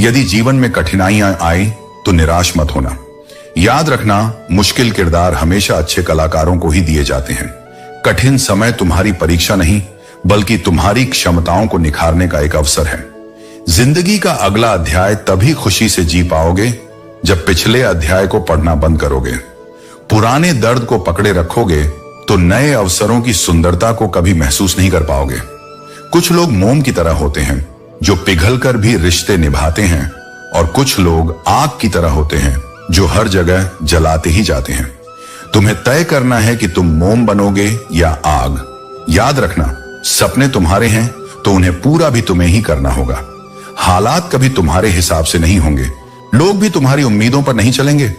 यदि जीवन में कठिनाइयां आए तो निराश मत होना। याद रखना, मुश्किल किरदार हमेशा अच्छे कलाकारों को ही दिए जाते हैं। कठिन समय तुम्हारी परीक्षा नहीं, बल्कि तुम्हारी क्षमताओं को निखारने का एक अवसर है। जिंदगी का अगला अध्याय तभी खुशी से जी पाओगे जब पिछले अध्याय को पढ़ना बंद करोगे। पुराने दर्द को पकड़े रखोगे तो नए अवसरों की सुंदरता को कभी महसूस नहीं कर पाओगे। कुछ लोग मोम की तरह होते हैं जो पिघलकर भी रिश्ते निभाते हैं, और कुछ लोग आग की तरह होते हैं जो हर जगह जलाते ही जाते हैं। तुम्हें तय करना है कि तुम मोम बनोगे या आग। याद रखना, सपने तुम्हारे हैं तो उन्हें पूरा भी तुम्हें ही करना होगा। हालात कभी तुम्हारे हिसाब से नहीं होंगे, लोग भी तुम्हारी उम्मीदों पर नहीं चलेंगे,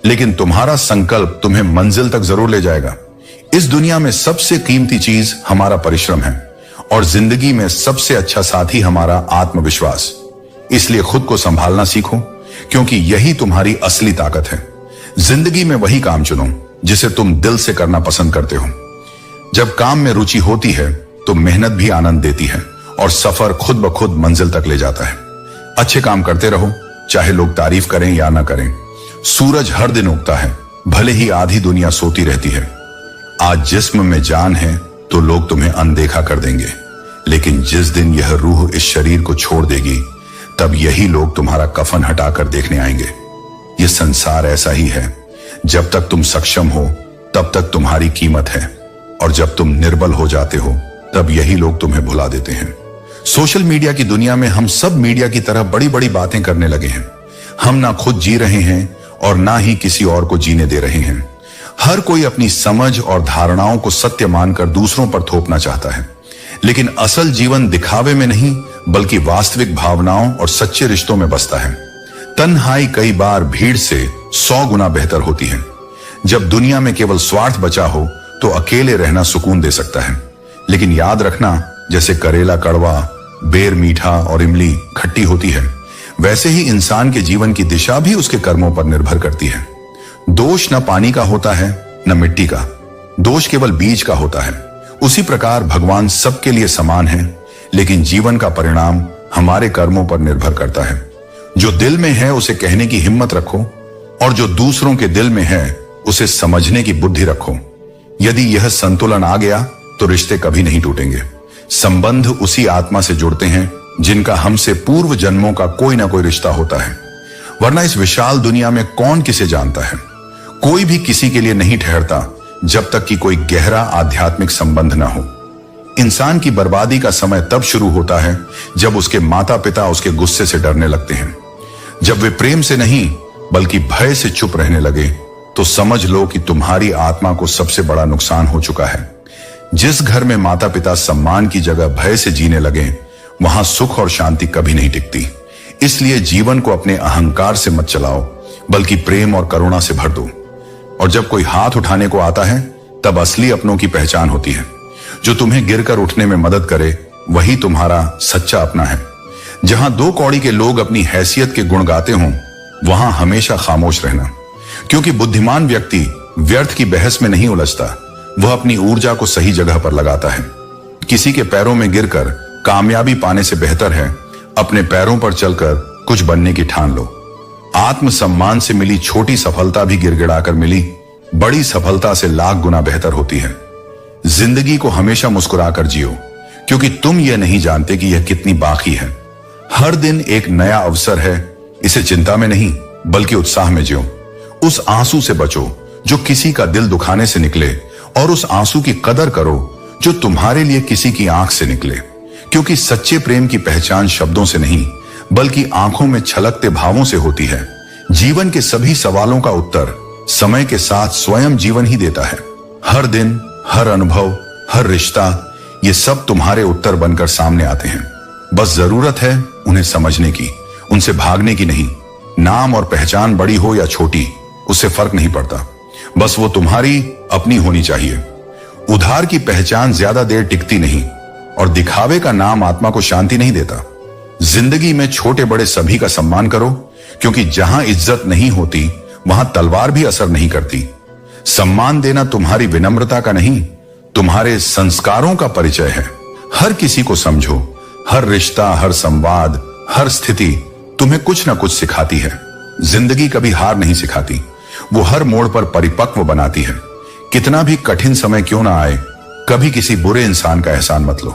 लेकिन तुम्हारा संकल्प तुम्हें मंजिल तक जरूर ले जाएगा। इस दुनिया में सबसे कीमती चीज हमारा परिश्रम है, और जिंदगी में सबसे अच्छा साथी हमारा आत्मविश्वास। इसलिए खुद को संभालना सीखो, क्योंकि यही तुम्हारी असली ताकत है। जिंदगी में वही काम चुनो जिसे तुम दिल से करना पसंद करते हो। जब काम में रुचि होती है तो मेहनत भी आनंद देती है, और सफर खुद ब खुद मंजिल तक ले जाता है। अच्छे काम करते रहो, चाहे लोग तारीफ करें या ना करें। सूरज हर दिन उगता है, भले ही आधी दुनिया सोती रहती है। आज जिस्म में जान है तो लोग तुम्हें अनदेखा कर देंगे, लेकिन जिस दिन यह रूह इस शरीर को छोड़ देगी, तब यही लोग तुम्हारा कफन हटाकर देखने आएंगे। यह संसार ऐसा ही है, जब तक तुम सक्षम हो तब तक तुम्हारी कीमत है, और जब तुम निर्बल हो जाते हो तब यही लोग तुम्हें भुला देते हैं। सोशल मीडिया की दुनिया में हम सब मीडिया की तरह बड़ी बड़ी बातें करने लगे हैं। हम ना खुद जी रहे हैं और ना ही किसी और को जीने दे रहे हैं। हर कोई अपनी समझ और धारणाओं को सत्य मानकर दूसरों पर थोपना चाहता है, लेकिन असल जीवन दिखावे में नहीं, बल्कि वास्तविक भावनाओं और सच्चे रिश्तों में बसता है। तन्हाई कई बार भीड़ से 100 गुना बेहतर होती है। जब दुनिया में केवल स्वार्थ बचा हो तो अकेले रहना सुकून दे सकता है, लेकिन याद रखना, जैसे करेला कड़वा, बेर मीठा और इमली खट्टी होती है, वैसे ही इंसान के जीवन की दिशा भी उसके कर्मों पर निर्भर करती है। दोष न पानी का होता है न मिट्टी का, दोष केवल बीज का होता है। उसी प्रकार भगवान सबके लिए समान है, लेकिन जीवन का परिणाम हमारे कर्मों पर निर्भर करता है। जो दिल में है उसे कहने की हिम्मत रखो, और जो दूसरों के दिल में है उसे समझने की बुद्धि रखो। यदि यह संतुलन आ गया तो रिश्ते कभी नहीं टूटेंगे। संबंध उसी आत्मा से जुड़ते हैं जिनका हमसे पूर्व जन्मों का कोई ना कोई रिश्ता होता है, वरना इस विशाल दुनिया में कौन किसे जानता है। कोई भी किसी के लिए नहीं ठहरता जब तक कि कोई गहरा आध्यात्मिक संबंध ना हो। इंसान की बर्बादी का समय तब शुरू होता है जब उसके माता पिता उसके गुस्से से डरने लगते हैं। जब वे प्रेम से नहीं बल्कि भय से चुप रहने लगे, तो समझ लो कि तुम्हारी आत्मा को सबसे बड़ा नुकसान हो चुका है। जिस घर में माता पिता सम्मान की जगह भय से जीने लगे, वहां सुख और शांति कभी नहीं टिकती। इसलिए जीवन को अपने अहंकार से मत चलाओ, बल्कि प्रेम और करुणा से भर दो। और जब कोई हाथ उठाने को आता है, तब असली अपनों की पहचान होती है। जो तुम्हें गिरकर उठने में मदद करे, वही तुम्हारा सच्चा अपना है। जहां 2 कौड़ी के लोग अपनी हैसियत के गुण गाते हों, वहां हमेशा खामोश रहना, क्योंकि बुद्धिमान व्यक्ति व्यर्थ की बहस में नहीं उलझता, वह अपनी ऊर्जा को सही जगह पर लगाता है। किसी के पैरों में गिरकर कामयाबी पाने से बेहतर है अपने पैरों पर चलकर कुछ बनने की ठान लो। आत्मसम्मान से मिली छोटी सफलता भी गिड़गिड़ाकर मिली बड़ी सफलता से लाख गुना बेहतर होती है। जिंदगी को हमेशा मुस्कुराकर जियो, क्योंकि तुम यह नहीं जानते कि यह कितनी बाकी है। हर दिन एक नया अवसर है, इसे चिंता में नहीं बल्कि उत्साह में जियो। उस आंसू से बचो जो किसी का दिल दुखाने से निकले, और उस आंसू की कदर करो जो तुम्हारे लिए किसी की आंख से निकले, क्योंकि सच्चे प्रेम की पहचान शब्दों से नहीं बल्कि आंखों में छलकते भावों से होती है। जीवन के सभी सवालों का उत्तर समय के साथ स्वयं जीवन ही देता है। हर दिन, हर अनुभव, हर रिश्ता, ये सब तुम्हारे उत्तर बनकर सामने आते हैं। बस जरूरत है उन्हें समझने की, उनसे भागने की नहीं। नाम और पहचान बड़ी हो या छोटी, उससे फर्क नहीं पड़ता, बस वो तुम्हारी अपनी होनी चाहिए। उधार की पहचान ज्यादा देर टिकती नहीं, और दिखावे का नाम आत्मा को शांति नहीं देता। जिंदगी में छोटे बड़े सभी का सम्मान करो, क्योंकि जहां इज्जत नहीं होती वहां तलवार भी असर नहीं करती। सम्मान देना तुम्हारी विनम्रता का नहीं, तुम्हारे संस्कारों का परिचय है। हर किसी को समझो, हर रिश्ता, हर संवाद, हर स्थिति तुम्हें कुछ ना कुछ सिखाती है। जिंदगी कभी हार नहीं सिखाती, वो हर मोड़ पर परिपक्व बनाती है। कितना भी कठिन समय क्यों ना आए, कभी किसी बुरे इंसान का एहसान मत लो,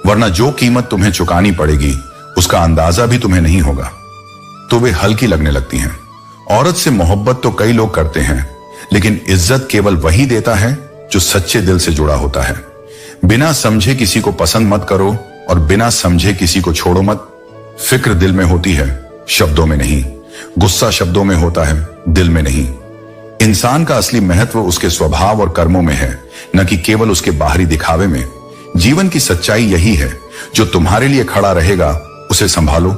वरना जो कीमत तुम्हें चुकानी पड़ेगी उसका अंदाजा भी तुम्हें नहीं होगा, तो वे हल्की लगने लगती हैं। औरत से मोहब्बत तो कई लोग करते हैं, लेकिन इज्जत केवल वही देता है जो सच्चे दिल से जुड़ा होता है। बिना समझे किसी को पसंद मत करो और बिना समझे किसी को छोड़ो मत। फिक्र दिल में होती है, शब्दों में नहीं। गुस्सा शब्दों में होता है, दिल में नहीं। इंसान का असली महत्व उसके स्वभाव और कर्मों में है, न कि केवल उसके बाहरी दिखावे में। जीवन की सच्चाई यही है, जो तुम्हारे लिए खड़ा रहेगा उसे संभालो,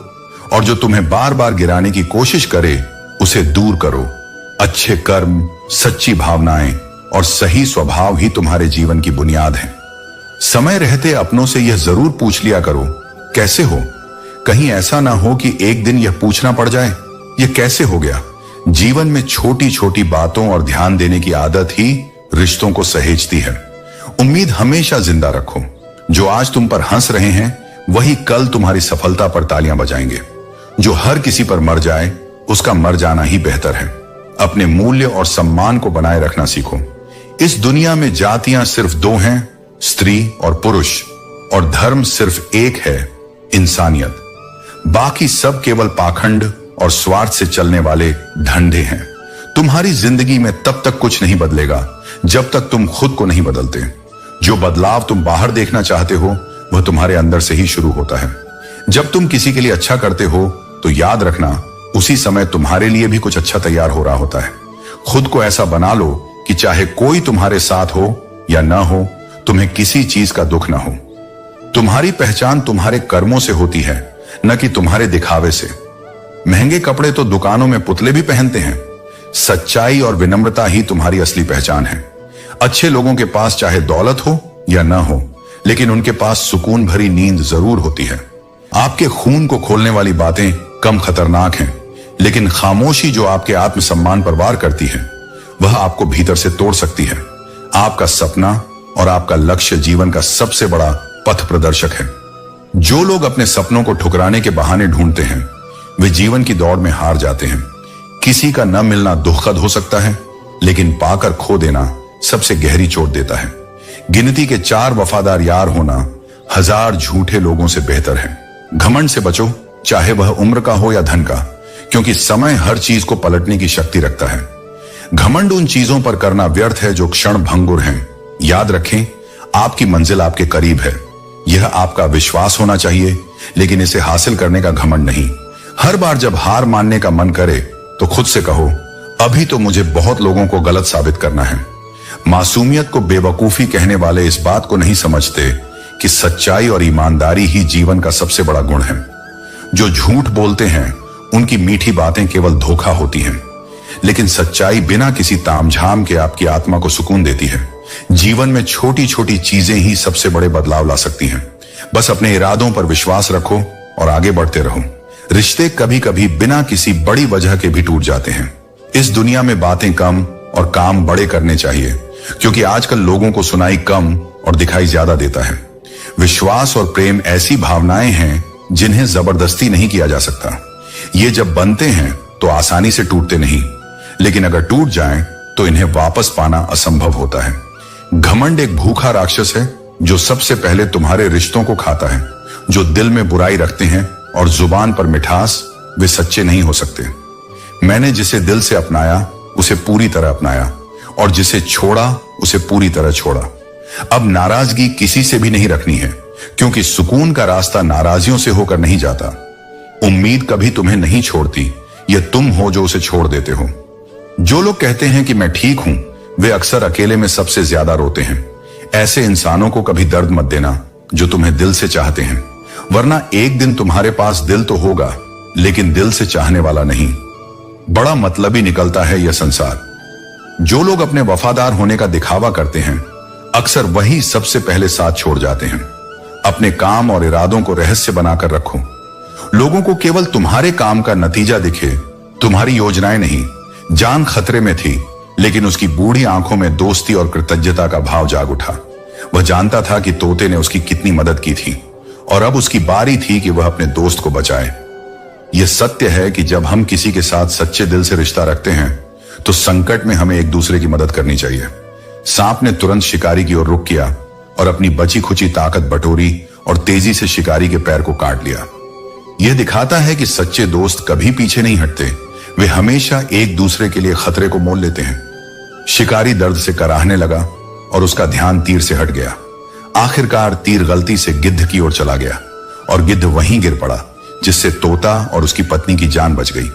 और जो तुम्हें बार बार गिराने की कोशिश करे उसे दूर करो। अच्छे कर्म, सच्ची भावनाएं और सही स्वभाव ही तुम्हारे जीवन की बुनियाद है। समय रहते अपनों से यह जरूर पूछ लिया करो, कैसे हो? कहीं ऐसा ना हो कि एक दिन यह पूछना पड़ जाए, यह कैसे हो गया? जीवन में छोटी छोटी बातों और ध्यान देने की आदत ही रिश्तों को सहेजती है। उम्मीद हमेशा जिंदा रखो। जो आज तुम पर हंस रहे हैं वही कल तुम्हारी सफलता पर तालियां बजाएंगे। जो हर किसी पर मर जाए उसका मर जाना ही बेहतर है। अपने मूल्य और सम्मान को बनाए रखना सीखो। इस दुनिया में जातियां सिर्फ दो हैं, स्त्री और पुरुष, और धर्म सिर्फ एक है, इंसानियत। बाकी सब केवल पाखंड और स्वार्थ से चलने वाले धंधे हैं। तुम्हारी जिंदगी में तब तक कुछ नहीं बदलेगा जब तक तुम खुद को नहीं बदलते। जो बदलाव तुम बाहर देखना चाहते हो वह तुम्हारे अंदर से ही शुरू होता है। जब तुम किसी के लिए अच्छा करते हो तो याद रखना, उसी समय तुम्हारे लिए भी कुछ अच्छा तैयार हो रहा होता है। खुद को ऐसा बना लो कि चाहे कोई तुम्हारे साथ हो या ना हो, तुम्हें किसी चीज का दुख ना हो। तुम्हारी पहचान तुम्हारे कर्मों से होती है, न कि तुम्हारे दिखावे से। महंगे कपड़े तो दुकानों में पुतले भी पहनते हैं। सच्चाई और विनम्रता ही तुम्हारी असली पहचान है। अच्छे लोगों के पास चाहे दौलत हो या ना हो, लेकिन उनके पास सुकून भरी नींद जरूर होती है। आपके खून को खोलने वाली बातें कम खतरनाक हैं, लेकिन खामोशी जो आपके आत्मसम्मान पर वार करती है वह आपको भीतर से तोड़ सकती है। आपका सपना और आपका लक्ष्य जीवन का सबसे बड़ा पथ प्रदर्शक है। जो लोग अपने सपनों को ठुकराने के बहाने ढूंढते हैं वे जीवन की दौड़ में हार जाते हैं। किसी का न मिलना दुखद हो सकता है, लेकिन पाकर खो देना सबसे गहरी चोट देता है। गिनती के 4 वफादार यार होना 1000 झूठे लोगों से बेहतर है। घमंड से बचो, चाहे वह उम्र का हो या धन का, क्योंकि समय हर चीज को पलटने की शक्ति रखता है। घमंड उन चीजों पर करना व्यर्थ है जो क्षण भंगुर हैं। याद रखें, आपकी मंजिल आपके करीब है। यह आपका विश्वास होना चाहिए, लेकिन इसे हासिल करने का घमंड नहीं। हर बार जब हार मानने का मन करे तो खुद से कहो, अभी तो मुझे बहुत लोगों को गलत साबित करना है। मासूमियत को बेवकूफी कहने वाले इस बात को नहीं समझते कि सच्चाई और ईमानदारी ही जीवन का सबसे बड़ा गुण है। जो झूठ बोलते हैं उनकी मीठी बातें केवल धोखा होती हैं, लेकिन सच्चाई बिना किसी तामझाम के आपकी आत्मा को सुकून देती है। जीवन में छोटी छोटी चीजें ही सबसे बड़े बदलाव ला सकती हैं। बस अपने इरादों पर विश्वास रखो और आगे बढ़ते रहो। रिश्ते कभी कभी बिना किसी बड़ी वजह के भी टूट जाते हैं। इस दुनिया में बातें कम और काम बड़े करने चाहिए, क्योंकि आजकल लोगों को सुनाई कम और दिखाई ज्यादा देता है। विश्वास और प्रेम ऐसी भावनाएं हैं जिन्हें जबरदस्ती नहीं किया जा सकता। ये जब बनते हैं तो आसानी से टूटते नहीं, लेकिन अगर टूट जाएं तो इन्हें वापस पाना असंभव होता है। घमंड एक भूखा राक्षस है जो सबसे पहले तुम्हारे रिश्तों को खाता है। जो दिल में बुराई रखते हैं और जुबान पर मिठास, वे सच्चे नहीं हो सकते। मैंने जिसे दिल से अपनाया उसे पूरी तरह अपनाया, और जिसे छोड़ा उसे पूरी तरह छोड़ा। अब नाराजगी किसी से भी नहीं रखनी है, क्योंकि सुकून का रास्ता नाराजियों से होकर नहीं जाता। उम्मीद कभी तुम्हें नहीं छोड़ती, यह तुम हो जो उसे छोड़ देते हो। जो लोग कहते हैं कि मैं ठीक हूं, वे अक्सर अकेले में सबसे ज्यादा रोते हैं। ऐसे इंसानों को कभी दर्द मत देना जो तुम्हें दिल से चाहते हैं, वरना एक दिन तुम्हारे पास दिल तो होगा, लेकिन दिल से चाहने वाला नहीं। बड़ा मतलबी निकलता है यह संसार। जो लोग अपने वफादार होने का दिखावा करते हैं, अक्सर वही सबसे पहले साथ छोड़ जाते हैं। अपने काम और इरादों को रहस्य बनाकर रखो। लोगों को केवल तुम्हारे काम का नतीजा दिखे, तुम्हारी योजनाएं नहीं। जान खतरे में थी, लेकिन उसकी बूढ़ी आंखों में दोस्ती और कृतज्ञता का भाव जाग उठा। वह जानता था कि तोते ने उसकी कितनी मदद की थी, और अब उसकी बारी थी कि वह अपने दोस्त को बचाए। यह सत्य है कि जब हम किसी के साथ सच्चे दिल से रिश्ता रखते हैं तो संकट में हमें एक दूसरे की मदद करनी चाहिए। सांप ने तुरंत शिकारी की ओर रुख किया और अपनी बची खुची ताकत बटोरी और तेजी से शिकारी के पैर को काट लिया। यह दिखाता है कि सच्चे दोस्त कभी पीछे नहीं हटते, वे हमेशा एक दूसरे के लिए खतरे को मोल लेते हैं। शिकारी दर्द से कराहने लगा और उसका ध्यान तीर से हट गया। आखिरकार तीर गलती से गिद्ध की ओर चला गया और गिद्ध वहीं गिर पड़ा, जिससे तोता और उसकी पत्नी की जान बच गई।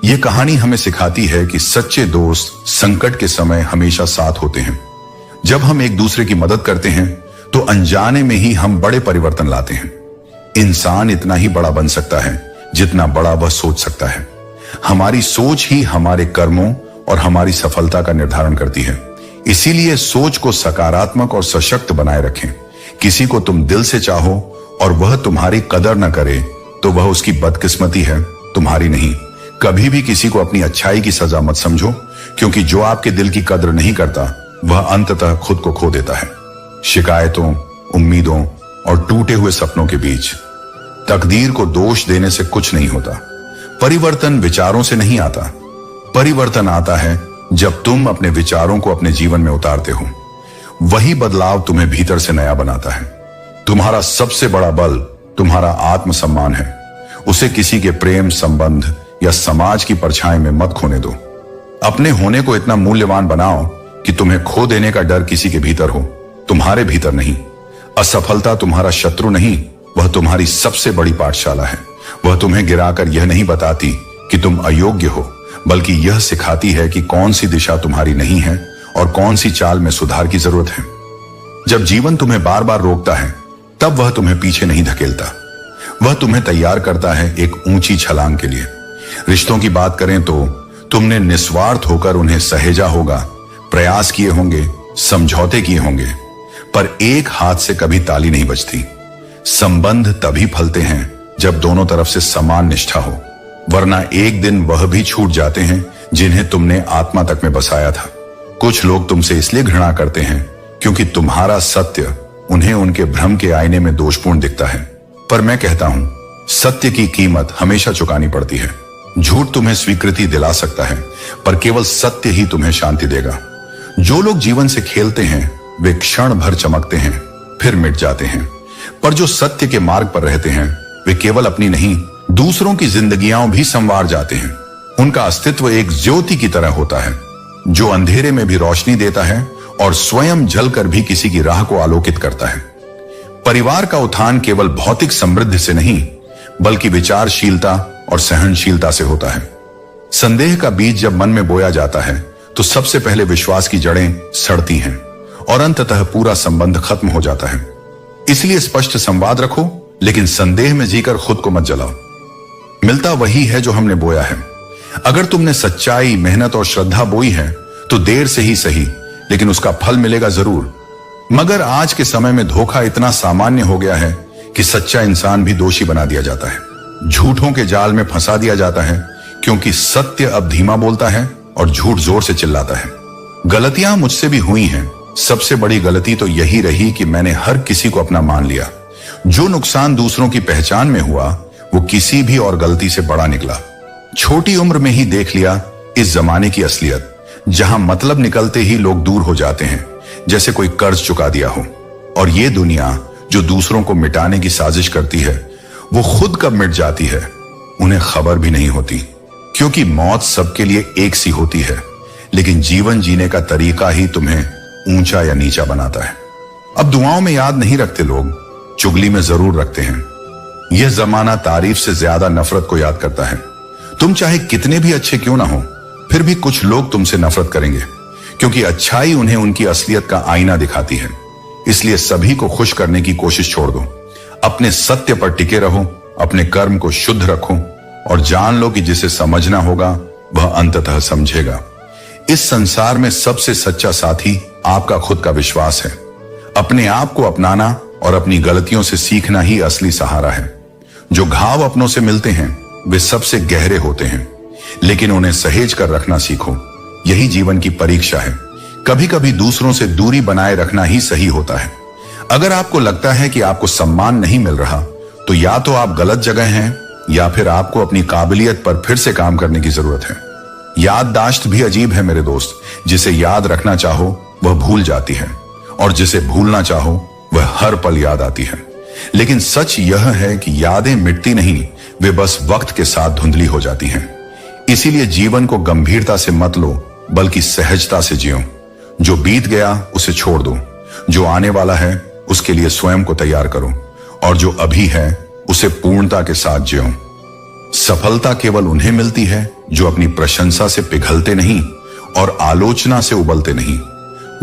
यह कहानी हमें सिखाती है कि सच्चे दोस्त संकट के समय हमेशा साथ होते हैं। जब हम एक दूसरे की मदद करते हैं तो अनजाने में ही हम बड़े परिवर्तन लाते हैं। इंसान इतना ही बड़ा बन सकता है जितना बड़ा वह सोच सकता है। हमारी सोच ही हमारे कर्मों और हमारी सफलता का निर्धारण करती है। इसीलिए सोच को सकारात्मक और सशक्त बनाए रखें। किसी को तुम दिल से चाहो और वह तुम्हारी कदर न करे तो वह उसकी बदकिस्मती है, तुम्हारी नहीं। कभी भी किसी को अपनी अच्छाई की सजा मत समझो, क्योंकि जो आपके दिल की कदर नहीं करता वह अंततः खुद को खो देता है। शिकायतों, उम्मीदों और टूटे हुए सपनों के बीच तकदीर को दोष देने से कुछ नहीं होता। परिवर्तन विचारों से नहीं आता। परिवर्तन आता है जब तुम अपने विचारों को अपने जीवन में उतारते हो। वही बदलाव तुम्हें भीतर से नया बनाता है। तुम्हारा सबसे बड़ा बल तुम्हारा आत्मसम्मान है। उसे किसी के प्रेम संबंध या समाज की परछाई में मत खोने दो। अपने होने को इतना मूल्यवान बनाओ कि तुम्हें खो देने का डर किसी के भीतर हो, तुम्हारे भीतर नहीं। असफलता तुम्हारा शत्रु नहीं, वह तुम्हारी सबसे बड़ी पाठशाला है। वह तुम्हें गिराकर यह नहीं बताती कि तुम अयोग्य हो, बल्कि यह सिखाती है कि कौन सी दिशा तुम्हारी नहीं है और कौन सी चाल में सुधार की जरूरत है। जब जीवन तुम्हें बार बार रोकता है तब वह तुम्हें पीछे नहीं धकेलता, वह तुम्हें तैयार करता है एक ऊंची छलांग के लिए। रिश्तों की बात करें तो तुमने निस्वार्थ होकर उन्हें सहेजा होगा, प्रयास किए होंगे, समझौते किए होंगे, पर एक हाथ से कभी ताली नहीं बजती। संबंध तभी फलते हैं जब दोनों तरफ से समान निष्ठा हो, वरना एक दिन वह भी छूट जाते हैं जिन्हें तुमने आत्मा तक में बसाया था। कुछ लोग तुमसे इसलिए घृणा करते हैं क्योंकि तुम्हारा सत्य उन्हें उनके भ्रम के आईने में दोषपूर्ण दिखता है। पर मैं कहता हूं, सत्य की कीमत हमेशा चुकानी पड़ती है। झूठ तुम्हें स्वीकृति दिला सकता है, पर केवल सत्य ही तुम्हें शांति देगा। जो लोग जीवन से खेलते हैं वे क्षण भर चमकते हैं फिर मिट जाते हैं, पर जो सत्य के मार्ग पर रहते हैं वे केवल अपनी नहीं दूसरों की जिंदगियां भी संवार जाते हैं। उनका अस्तित्व एक ज्योति की तरह होता है जो अंधेरे में भी रोशनी देता है और स्वयं जलकर भी किसी की राह को आलोकित करता है। परिवार का उत्थान केवल भौतिक समृद्धि से नहीं बल्कि विचारशीलता और सहनशीलता से होता है। संदेह का बीज जब मन में बोया जाता है तो सबसे पहले विश्वास की जड़ें सड़ती हैं और अंततः पूरा संबंध खत्म हो जाता है। इसलिए स्पष्ट संवाद रखो, लेकिन संदेह में जीकर खुद को मत जलाओ। मिलता वही है जो हमने बोया है। अगर तुमने सच्चाई, मेहनत और श्रद्धा बोई है तो देर से ही सही, लेकिन उसका फल मिलेगा जरूर। मगर आज के समय में धोखा इतना सामान्य हो गया है कि सच्चा इंसान भी दोषी बना दिया जाता है। झूठों के जाल में फंसा दिया जाता है क्योंकि सत्य अब धीमा बोलता है और झूठ जोर से चिल्लाता है। गलतियां मुझसे भी हुई हैं। सबसे बड़ी गलती तो यही रही कि मैंने हर किसी को अपना मान लिया। जो नुकसान दूसरों की पहचान में हुआ वो किसी भी और गलती से बड़ा निकला। छोटी उम्र में ही देख लिया इस जमाने की असलियत, जहां मतलब निकलते ही लोग दूर हो जाते हैं जैसे कोई कर्ज चुका दिया हो। और ये दुनिया जो दूसरों को मिटाने की साजिश करती है वो खुद कब मिट जाती है उन्हें खबर भी नहीं होती, क्योंकि मौत सबके लिए एक सी होती है, लेकिन जीवन जीने का तरीका ही तुम्हें ऊंचा या नीचा बनाता है। अब दुआओं में याद नहीं रखते लोग, चुगली में जरूर रखते हैं। यह जमाना तारीफ से ज्यादा नफरत को याद करता है। तुम चाहे कितने भी अच्छे क्यों ना हो, फिर भी कुछ लोग तुमसे नफरत करेंगे, क्योंकि अच्छाई उन्हें उनकी असलियत का आईना दिखाती है। इसलिए सभी को खुश करने की कोशिश छोड़ दो। अपने सत्य पर टिके रहो, अपने कर्म को शुद्ध रखो और जान लो कि जिसे समझना होगा वह अंततः समझेगा। इस संसार में सबसे सच्चा साथी आपका खुद का विश्वास है। अपने आप को अपनाना और अपनी गलतियों से सीखना ही असली सहारा है। जो घाव अपनों से मिलते हैं वे सबसे गहरे होते हैं, लेकिन उन्हें सहेज कर रखना सीखो। यही जीवन की परीक्षा है। कभी कभी दूसरों से दूरी बनाए रखना ही सही होता है। अगर आपको लगता है कि आपको सम्मान नहीं मिल रहा तो या तो आप गलत जगह हैं या फिर आपको अपनी काबिलियत पर फिर से काम करने की जरूरत है। याददाश्त भी अजीब है मेरे दोस्त, जिसे याद रखना चाहो वह भूल जाती है और जिसे भूलना चाहो वह हर पल याद आती है। लेकिन सच यह है कि यादें मिटती नहीं, वे बस वक्त के साथ धुंधली हो जाती हैं। इसीलिए जीवन को गंभीरता से मत लो, बल्कि सहजता से जियो। जो बीत गया उसे छोड़ दो, जो आने वाला है उसके लिए स्वयं को तैयार करो, और जो अभी है उसे पूर्णता के साथ जियो। सफलता केवल उन्हें मिलती है जो अपनी प्रशंसा से पिघलते नहीं और आलोचना से उबलते नहीं।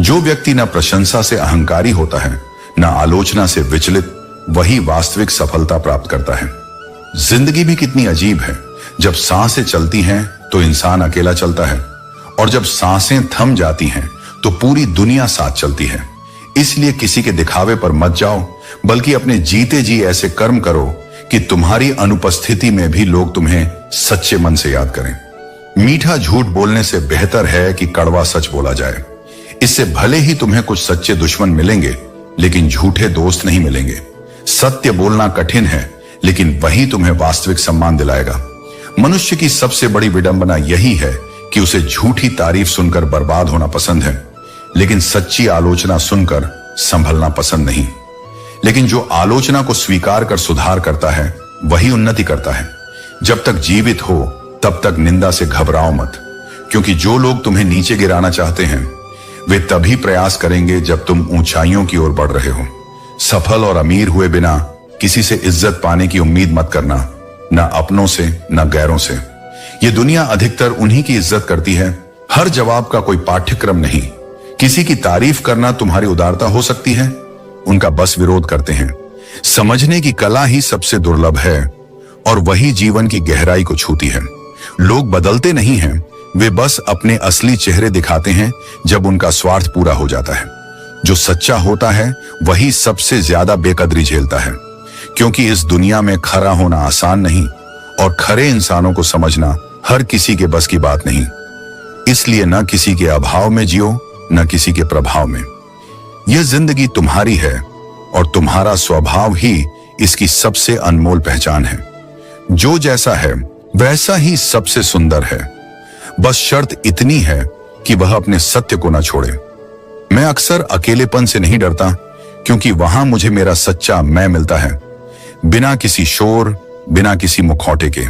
जो व्यक्ति न प्रशंसा से अहंकारी होता है, न आलोचना से विचलित, वही वास्तविक सफलता प्राप्त करता है। जिंदगी भी कितनी अजीब है। जब सांसें चलती हैं तो इंसान अकेला चलता है, और जब सांसें थम जाती हैं तो पूरी दुनिया साथ चलती है। इसलिए किसी के दिखावे पर मत जाओ, बल्कि अपने जीते जी ऐसे कर्म करो कि तुम्हारी अनुपस्थिति में भी लोग तुम्हें सच्चे मन से याद करें। मीठा झूठ बोलने से बेहतर है कि कड़वा सच बोला जाए। इससे भले ही तुम्हें कुछ सच्चे दुश्मन मिलेंगे, लेकिन झूठे दोस्त नहीं मिलेंगे। सत्य बोलना कठिन है, लेकिन वही तुम्हें वास्तविक सम्मान दिलाएगा। मनुष्य की सबसे बड़ी विडंबना यही है कि उसे झूठी तारीफ सुनकर बर्बाद होना पसंद है, लेकिन सच्ची आलोचना सुनकर संभलना पसंद नहीं। लेकिन जो आलोचना को स्वीकार कर सुधार करता है, वही उन्नति करता है। जब तक जीवित हो तब तक निंदा से घबराओ मत, क्योंकि जो लोग तुम्हें नीचे गिराना चाहते हैं वे तभी प्रयास करेंगे जब तुम ऊंचाइयों की ओर बढ़ रहे हो। सफल और अमीर हुए बिना किसी से इज्जत पाने की उम्मीद मत करना, न अपनों से न गैरों से। ये दुनिया अधिकतर उन्हीं की इज्जत करती है। हर जवाब का कोई पाठ्यक्रम नहीं। किसी की तारीफ करना तुम्हारी उदारता हो सकती है, उनका बस विरोध करते हैं। समझने की कला ही सबसे दुर्लभ है, और वही जीवन की गहराई को छूती है। लोग बदलते नहीं हैं, वे बस अपने असली चेहरे दिखाते हैं जब उनका स्वार्थ पूरा हो जाता है। जो सच्चा होता है वही सबसे ज्यादा बेकदरी झेलता है, क्योंकि इस दुनिया में खरा होना आसान नहीं, और खरे इंसानों को समझना हर किसी के बस की बात नहीं। इसलिए न किसी के अभाव में जियो, न किसी के प्रभाव में। यह जिंदगी तुम्हारी है, और तुम्हारा स्वभाव ही इसकी सबसे अनमोल पहचान है। जो जैसा है वैसा ही सबसे सुंदर है। बस शर्त इतनी है कि वह अपने सत्य को न छोड़े। मैं अक्सर अकेलेपन से नहीं डरता, क्योंकि वहां मुझे मेरा सच्चा मैं मिलता है, बिना किसी शोर, बिना किसी मुखौटे के।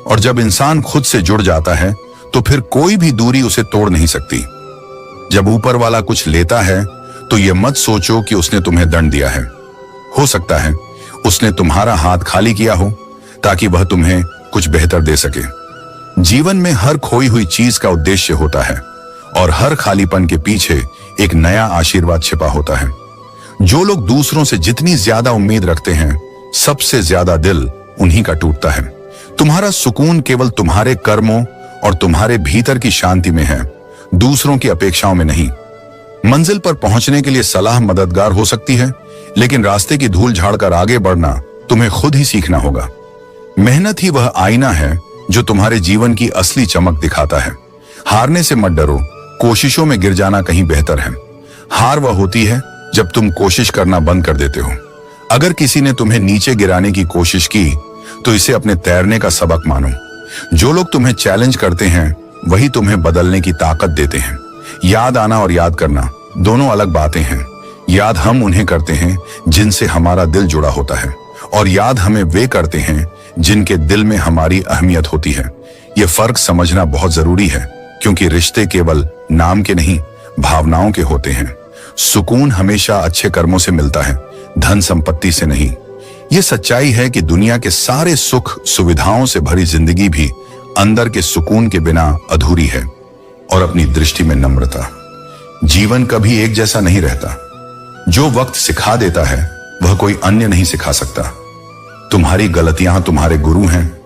और जब इंसान खुद से जुड़ जाता है तो फिर कोई भी दूरी उसे तोड़ नहीं सकती। जब ऊपर वाला कुछ लेता है तो यह मत सोचो कि उसने तुम्हें दंड दिया है। हो सकता है उसने तुम्हारा हाथ खाली किया हो, ताकि वह तुम्हें कुछ बेहतर दे सके। जीवन में हर खोई हुई चीज का उद्देश्य होता है, और हर खालीपन के पीछे एक नया आशीर्वाद छिपा होता है। जो लोग दूसरों से जितनी ज्यादा उम्मीद रखते हैं, सबसे ज्यादा दिल उन्हीं का टूटता है। तुम्हारा सुकून केवल तुम्हारे कर्मों और तुम्हारे भीतर की शांति में है, दूसरों की अपेक्षाओं में नहीं। मंजिल पर पहुंचने के लिए सलाह मददगार हो सकती है, लेकिन रास्ते की धूल झाड़कर आगे बढ़ना तुम्हें खुद ही सीखना होगा। मेहनत ही वह आईना है जो तुम्हारे जीवन की असली चमक दिखाता है। हारने से मत डरो, कोशिशों में गिर जाना कहीं बेहतर है। हार वह होती है जब तुम कोशिश करना बंद कर देते हो। अगर किसी ने तुम्हें नीचे गिराने की कोशिश की तो इसे अपने तैरने का सबक मानो। जो लोग तुम्हें चैलेंज करते हैं वही तुम्हें बदलने की ताकत देते हैं। याद आना और याद करना दोनों अलग बातें हैं। याद हम उन्हें करते हैं जिनसे हमारा दिल जुड़ा होता है, और याद हमें वे करते हैं जिनके दिल में हमारी अहमियत होती है। यह फर्क समझना बहुत जरूरी है, क्योंकि रिश्ते केवल नाम के नहीं, भावनाओं के होते हैं। सुकून हमेशा अच्छे कर्मों से मिलता है, धन संपत्ति से नहीं। यह सच्चाई है कि दुनिया के सारे सुख सुविधाओं से भरी जिंदगी भी अंदर के सुकून के बिना अधूरी है। और अपनी दृष्टि में नम्रता। जीवन कभी एक जैसा नहीं रहता। जो वक्त सिखा देता है वह कोई अन्य नहीं सिखा सकता। तुम्हारी गलतियां तुम्हारे गुरु हैं,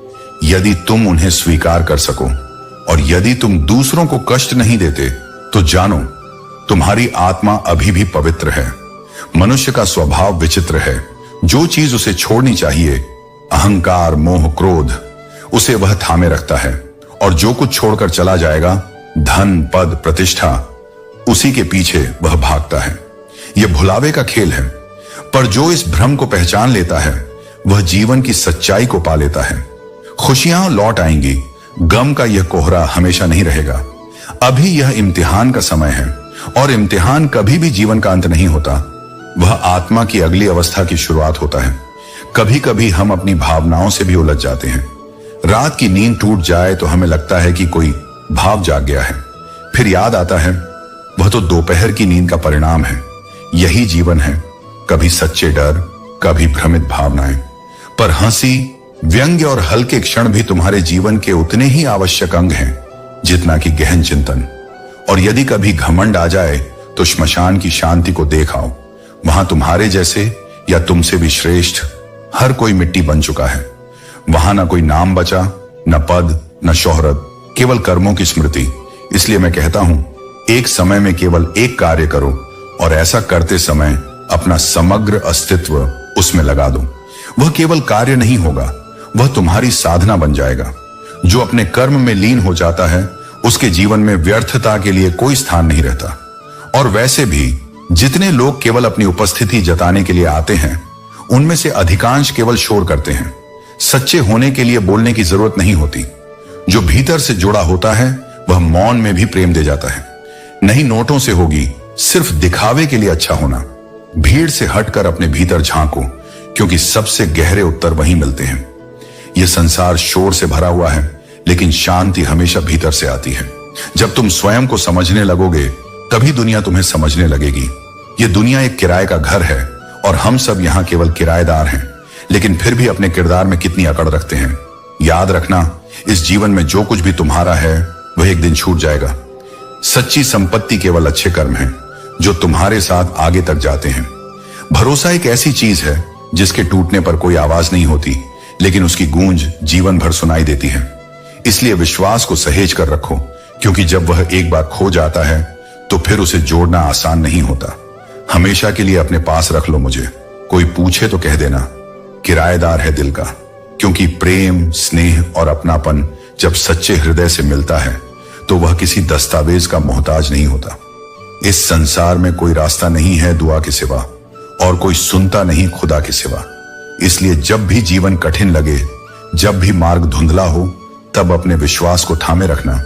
यदि तुम उन्हें स्वीकार कर सको, और यदि तुम दूसरों को कष्ट नहीं देते तो जानो तुम्हारी आत्मा अभी भी पवित्र है। मनुष्य का स्वभाव विचित्र है। जो चीज उसे छोड़नी चाहिए, अहंकार, मोह, क्रोध, उसे वह थामे रखता है, और जो कुछ छोड़कर चला जाएगा, धन, पद, प्रतिष्ठा, उसी के पीछे वह भागता है। यह भुलावे का खेल है, पर जो इस भ्रम को पहचान लेता है वह जीवन की सच्चाई को पा लेता है। खुशियां लौट आएंगी, गम का यह कोहरा हमेशा नहीं रहेगा। अभी यह इम्तिहान का समय है और इम्तिहान कभी भी जीवन का अंत नहीं होता, वह आत्मा की अगली अवस्था की शुरुआत होता है। कभी कभी हम अपनी भावनाओं से भी उलझ जाते हैं। रात की नींद टूट जाए तो हमें लगता है कि कोई भाव जाग गया है, फिर याद आता है वह तो दोपहर की नींद का परिणाम है। यही जीवन है, कभी सच्चे डर, कभी भ्रमित भावनाएं। पर हंसी, व्यंग्य और हल्के क्षण भी तुम्हारे जीवन के उतने ही आवश्यक अंग हैं जितना कि गहन चिंतन। और यदि कभी घमंड आ जाए तो श्मशान की शांति को देख आओ। वहां तुम्हारे जैसे या तुमसे भी श्रेष्ठ हर कोई मिट्टी बन चुका है। वहां ना कोई नाम बचा, न पद, न शोहरत, केवल कर्मों की स्मृति। इसलिए मैं कहता हूं, एक समय में केवल एक कार्य करो और ऐसा करते समय अपना समग्र अस्तित्व उसमें लगा दो। वह केवल कार्य नहीं होगा, वह तुम्हारी साधना बन जाएगा। जो अपने कर्म में लीन हो जाता है उसके जीवन में व्यर्थता के लिए कोई स्थान नहीं रहता। और वैसे भी जितने लोग केवल अपनी उपस्थिति जताने के लिए आते हैं उनमें से अधिकांश केवल शोर करते हैं। सच्चे होने के लिए बोलने की जरूरत नहीं होती। जो भीतर से जुड़ा होता है वह मौन में भी प्रेम दे जाता है। नहीं नोटों से होगी, सिर्फ दिखावे के लिए अच्छा होना। भीड़ से हटकर अपने भीतर झांको, क्योंकि सबसे गहरे उत्तर वहीं मिलते हैं। यह संसार शोर से भरा हुआ है, लेकिन शांति हमेशा भीतर से आती है। जब तुम स्वयं को समझने लगोगे तभी दुनिया तुम्हें समझने लगेगी। यह दुनिया एक किराए का घर है और हम सब यहाँ केवल किराएदार हैं, लेकिन फिर भी अपने किरदार में कितनी अकड़ रखते हैं। याद रखना, इस जीवन में जो कुछ भी तुम्हारा है वह एक दिन छूट जाएगा। सच्ची संपत्ति केवल अच्छे कर्म हैं जो तुम्हारे साथ आगे तक जाते हैं। भरोसा एक ऐसी चीज है जिसके टूटने पर कोई आवाज नहीं होती, लेकिन उसकी गूंज जीवन भर सुनाई देती है। इसलिए विश्वास को सहेज कर रखो, क्योंकि जब वह एक बार खो जाता है तो फिर उसे जोड़ना आसान नहीं होता। हमेशा के लिए अपने पास रख लो मुझे। कोई पूछे तो कह देना, किराएदार है दिल का, क्योंकि प्रेम, स्नेह और अपनापन जब सच्चे हृदय से मिलता है तो वह किसी दस्तावेज का मोहताज नहीं होता। इस संसार में कोई रास्ता नहीं है दुआ के सिवा, और कोई सुनता नहीं खुदा के सिवा। इसलिए जब भी जीवन कठिन लगे, जब भी मार्ग धुंधला हो, तब अपने विश्वास को थामे रखना।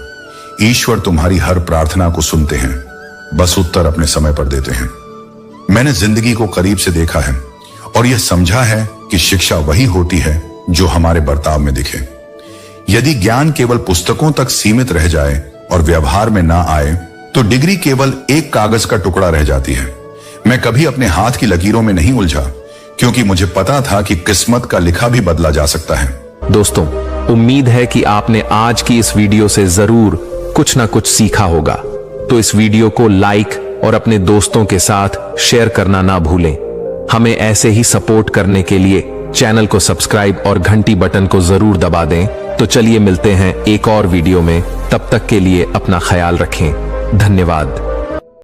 ईश्वर तुम्हारी हर प्रार्थना को सुनते हैं, बस उत्तर अपने समय पर देते हैं। मैंने जिंदगी को करीब से देखा है और यह समझा है कि शिक्षा वही होती है जो हमारे बर्ताव में दिखे। यदि ज्ञान केवल पुस्तकों तक सीमित रह जाए और व्यवहार में ना आए तो डिग्री केवल एक कागज का टुकड़ा रह जाती है। मैं कभी अपने हाथ की लकीरों में नहीं उलझा, क्योंकि मुझे पता था कि किस्मत का लिखा भी बदला जा सकता है। दोस्तों, उम्मीद है कि आपने आज की इस वीडियो से जरूर कुछ ना कुछ सीखा होगा। तो इस वीडियो को लाइक और अपने दोस्तों के साथ शेयर करना ना भूलें। हमें ऐसे ही सपोर्ट करने के लिए चैनल को सब्सक्राइब और घंटी बटन को जरूर दबा दें। तो चलिए मिलते हैं एक और वीडियो में, तब तक के लिए अपना ख्याल रखें। धन्यवाद।